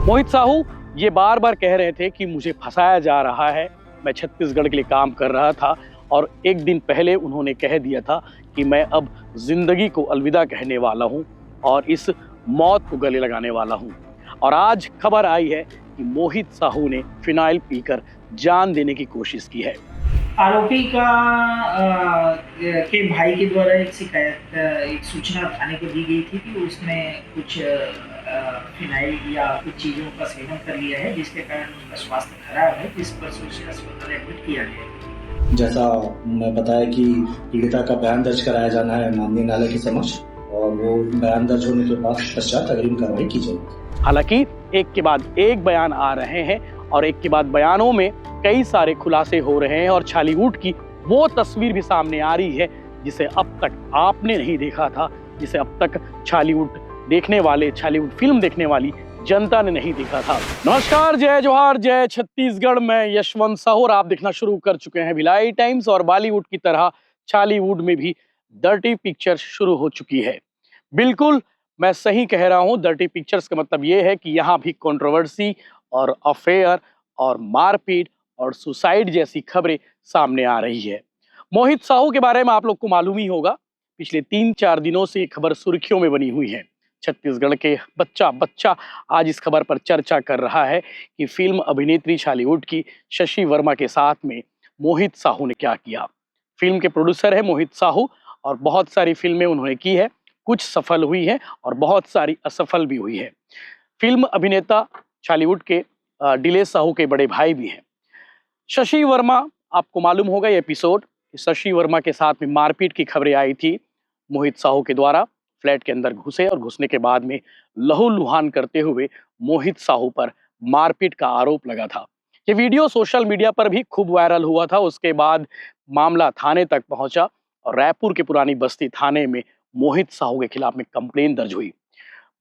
मोहित साहू ये बार बार कह रहे थे कि मुझे फंसाया जा रहा है। मैं छत्तीसगढ़ के लिए काम कर रहा था और एक दिन पहले उन्होंने कह दिया था कि मैं अब जिंदगी को अलविदा कहने वाला हूं और इस मौत को गले लगाने वाला हूं। और आज खबर आई है कि मोहित साहू ने फिनाइल पीकर जान देने की कोशिश की है। आरोपी के भाई के द्वारा एक शिकायत एक सूचना थाने को दी गई थी कि उसने कुछ फिनाइल या कुछ चीज़ों का सेवन कर लिया है जिसके कारण उसका स्वास्थ्य खराब है, जिस पर उसे अस्पताल एडमिट किया गया। जैसा मैं बताया कि पीड़िता का बयान दर्ज कराया जाना है माननीय न्यायालय के समक्ष और वो बयान दर्ज होने के बाद पश्चात अग्रिम कार्रवाई की जाएगी। हालांकि एक के बाद एक बयान आ रहे हैं और एक के बाद बयानों में कई सारे खुलासे हो रहे हैं और छालीवुड की वो तस्वीर भी सामने आ रही है जिसे अब तक आपने नहीं देखा था, जिसे अब तक छालीवुड देखने वाले, छालीवुड फिल्म देखने वाली जनता ने नहीं देखा था। नमस्कार, जय जोहार, जय छत्तीसगढ़। मैं यशवंत साहू और आप देखना शुरू कर चुके हैं भिलाई टाइम्स। और बॉलीवुड की तरह छालीवुड में भी डर्टी पिक्चर शुरू हो चुकी है। बिल्कुल मैं सही कह रहा हूं। डर्टी पिक्चर्स का मतलब ये है कि यहाँ भी कंट्रोवर्सी और अफेयर और मारपीट और सुसाइड जैसी खबरें सामने आ रही है। मोहित साहू के बारे में आप लोग को मालूम ही होगा, पिछले 3-4 दिनों से ये खबर सुर्खियों में बनी हुई है। छत्तीसगढ़ के बच्चा बच्चा आज इस खबर पर चर्चा कर रहा है कि फिल्म अभिनेत्री छालीवुड की शशि वर्मा के साथ में मोहित साहू ने क्या किया। फिल्म के प्रोड्यूसर है मोहित साहू और बहुत सारी फिल्में उन्होंने की है, कुछ सफल हुई है और बहुत सारी असफल भी हुई है। फिल्म अभिनेता छालीवुड के डिले साहू के बड़े भाई भी हैं। शशि वर्मा, आपको मालूम होगा ये एपिसोड, शशि वर्मा के साथ में मारपीट की खबरें आई थी। मोहित साहू के द्वारा फ्लैट के अंदर घुसे और घुसने के बाद में लहूलुहान करते हुए मोहित साहू पर मारपीट का आरोप लगा था। ये वीडियो सोशल मीडिया पर भी खूब वायरल हुआ था। उसके बाद मामला थाने तक पहुंचा और रायपुर के पुरानी बस्ती थाने में मोहित साहू के खिलाफ में कंप्लेन दर्ज हुई।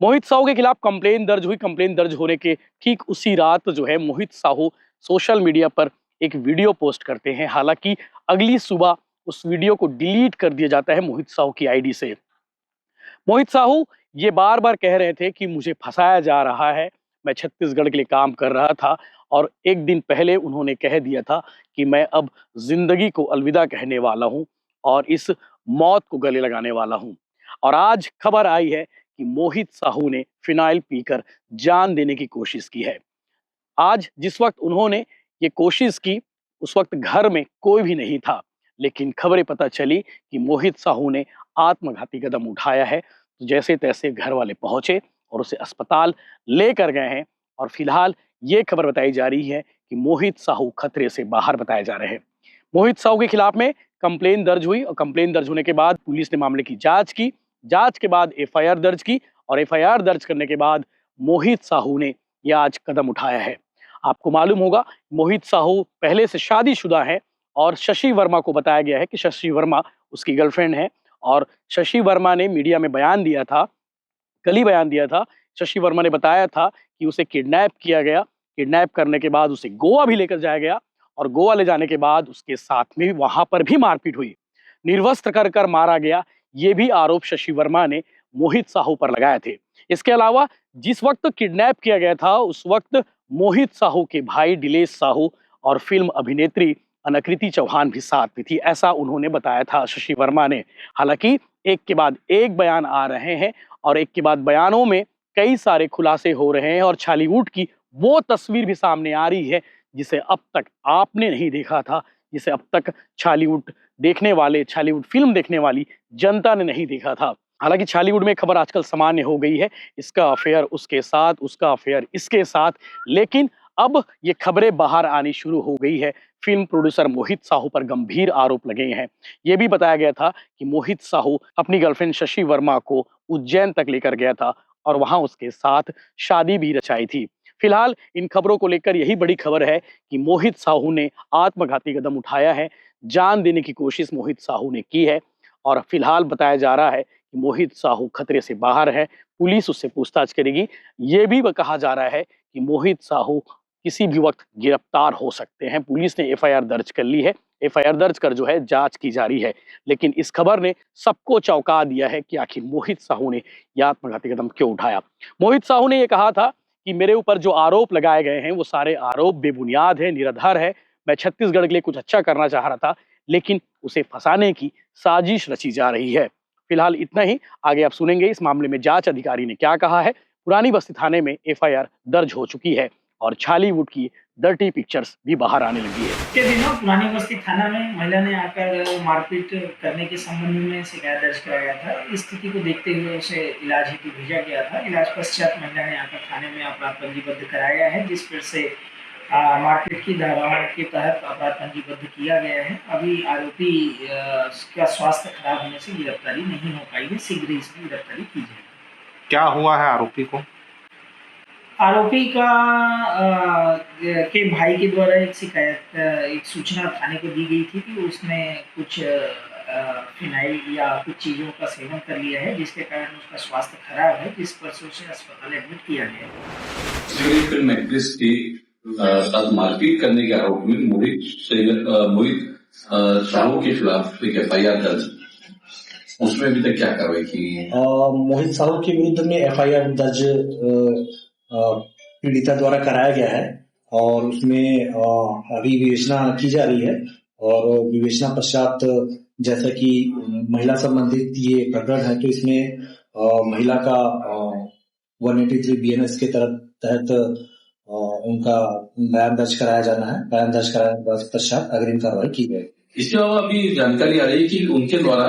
मोहित साहू के खिलाफ कंप्लेन दर्ज हुई। कंप्लेन दर्ज होने के ठीक उसी रात जो है मोहित साहू सोशल मीडिया पर एक वीडियो पोस्ट करते हैं। हालांकि अगली सुबह उस वीडियो को डिलीट कर दिया जाता है मोहित साहू की आईडी से। मोहित साहू ये बार बार कह रहे थे कि मुझे फंसाया जा रहा है। मैं छत्तीसगढ़ के लिए काम कर रहा था और एक दिन पहले उन्होंने कह दिया था कि मैं अब जिंदगी को अलविदा कहने वाला हूं और इस मौत को गले लगाने वाला हूं। और आज खबर आई है कि मोहित साहू ने फिनाइल पीकर जान देने की कोशिश की है। आज जिस वक्त उन्होंने ये कोशिश की उस वक्त घर में कोई भी नहीं था, लेकिन खबरें पता चली कि मोहित साहू ने आत्मघाती कदम उठाया है। तो जैसे तैसे घर वाले पहुंचे और उसे अस्पताल लेकर गए हैं और फिलहाल ये खबर बताई जा रही है कि मोहित साहू खतरे से बाहर बताए जा रहे हैं। मोहित साहू के खिलाफ में कंप्लेन दर्ज हुई और कंप्लेन दर्ज होने के बाद पुलिस ने मामले की जांच की। जांच के बाद एफआईआर दर्ज की और एफआईआर दर्ज करने के बाद मोहित साहू ने यह आज कदम उठाया है। आपको मालूम होगा मोहित साहू पहले से शादीशुदा है और शशि वर्मा को बताया गया है कि शशि वर्मा उसकी गर्लफ्रेंड है। और शशि वर्मा ने मीडिया में बयान दिया था, कल ही बयान दिया था। शशि वर्मा ने बताया था कि उसे किडनैप किया गया, किडनैप करने के बाद उसे गोवा भी लेकर जाया गया और गोवा ले जाने के बाद उसके साथ में वहां पर भी मारपीट हुई, निर्वस्त्र कर कर मारा गया। ये भी आरोप शशि वर्मा ने मोहित साहू पर लगाए थे। इसके अलावा जिस वक्त किडनैप किया गया था उस वक्त मोहित साहू के भाई डिलेश साहू और फिल्म अभिनेत्री अनकृति चौहान भी साथ में थी, ऐसा उन्होंने बताया था शशि वर्मा ने। हालांकि एक के बाद एक बयान आ रहे हैं और एक के बाद बयानों में कई सारे खुलासे हो रहे हैं और छालीवुड की वो तस्वीर भी सामने आ रही है जिसे अब तक आपने नहीं देखा था, जिसे अब तक छालीवुड देखने वाले, छालीवुड फिल्म देखने वाली जनता ने नहीं देखा था। हालांकि छालीवुड में खबर आजकल सामान्य हो गई है, इसका अफेयर उसके साथ, उसका अफेयर इसके साथ, लेकिन अब ये खबरें बाहर आनी शुरू हो गई है। फिल्म प्रोड्यूसर मोहित साहू पर गंभीर आरोप लगे हैं। ये भी बताया गया था कि मोहित साहू अपनी गर्लफ्रेंड शशि वर्मा को उज्जैन तक लेकर गया था और वहां उसके साथ शादी भी रचाई थी। फिलहाल इन खबरों को लेकर यही बड़ी खबर है कि मोहित साहू ने आत्मघाती कदम उठाया है, जान देने की कोशिश मोहित साहू ने की है और फिलहाल बताया जा रहा है कि मोहित साहू खतरे से बाहर है, पुलिस उससे पूछताछ करेगी। ये भी कहा जा रहा है कि मोहित साहू किसी भी वक्त गिरफ्तार हो सकते हैं। पुलिस ने एफआईआर दर्ज कर ली है, एफआईआर दर्ज कर जो है जांच की जा रही है। लेकिन इस खबर ने सबको चौंका दिया है कि आखिर मोहित साहू ने यह आत्मघाती कदम क्यों उठाया। मोहित साहू ने यह कहा था कि मेरे ऊपर जो आरोप लगाए गए हैं वो सारे आरोप बेबुनियाद है, निराधार है। मैं छत्तीसगढ़ के लिए कुछ अच्छा करना चाह रहा था, लेकिन उसे फंसाने की साजिश रची जा रही है। फिलहाल इतना ही। आगे आप सुनेंगे इस मामले में जांच अधिकारी ने क्या कहा है। पुरानी बस्ती थाने में एफआईआर दर्ज हो चुकी है और छालीवुड की डर्टी पिक्चर्स भी बाहर आने लगी है। के दिनों पुरानी बस्ती थाना में महिला ने आकर मारपीट करने के संबंध में शिकायत दर्ज कराया था। इस स्थिति को देखते हुए उसे इलाज हेतु भेजा गया था। इलाज पश्चात महिला ने आकर थाने में अपराध पंजीबद्ध कराया है, जिस पर से मारपीट की धाराओं के तहत अपराध पंजीबद्ध किया गया है। अभी आरोपी का स्वास्थ्य खराब होने से गिरफ्तारी नहीं हो पाई है। शीघ्र ही इसकी गिरफ्तारी की जाएगी। क्या हुआ है आरोपी को? आरोपी का के भाई के द्वारा एक सूचना थाने को दी गई थी कि उसने कुछ फिनाइल या कुछ चीज़ों का सेवन कर लिया है, जिसके कारण उसका स्वास्थ्य खराब है, जिस पर से उसे अस्पताल एडमिट किया गया है। फिल्म एक्ट्रेस के साथ मारपीट करने के आरोप में मोहित साहू के खिलाफ एक एफआईआर दर्ज, उसमें अभी तक क्या कार्रवाई की है? मोहित साहू के विरुद्ध में एफआईआर दर्ज पीड़िता द्वारा कराया गया है और उसमें अभी विवेचना की जा रही है और विवेचना पश्चात जैसा कि महिला संबंधित ये प्रकरण है तो इसमें महिला का 183 बीएनएस के तहत उनका बयान दर्ज कराया जाना है। बयान दर्ज कराने के पश्चात अग्रिम कार्रवाई की जाएगी। इसके अलावा अभी जानकारी आ रही है कि उनके द्वारा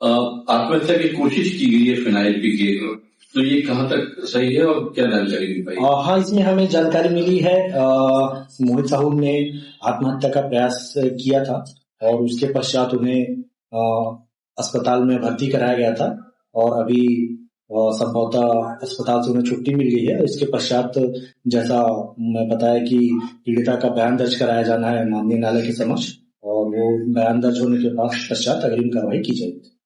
आत्महत्या की कोशिश की गई है फिनाइल पी के, तो ये कहाँ तक सही है और क्या जानकारी मिल पाई? हाँ, इसमें हमें जानकारी मिली है मोहित साहू ने आत्महत्या का प्रयास किया था और उसके पश्चात उन्हें अस्पताल में भर्ती कराया गया था और अभी संभवतः अस्पताल से उन्हें छुट्टी मिल गई है। इसके पश्चात जैसा मैं बताया कि पीड़िता का बयान दर्ज कराया जाना है माननीय न्यायालय के समक्ष और वो बयान दर्ज होने के पश्चात अग्रिम कार्रवाई की जाएगी।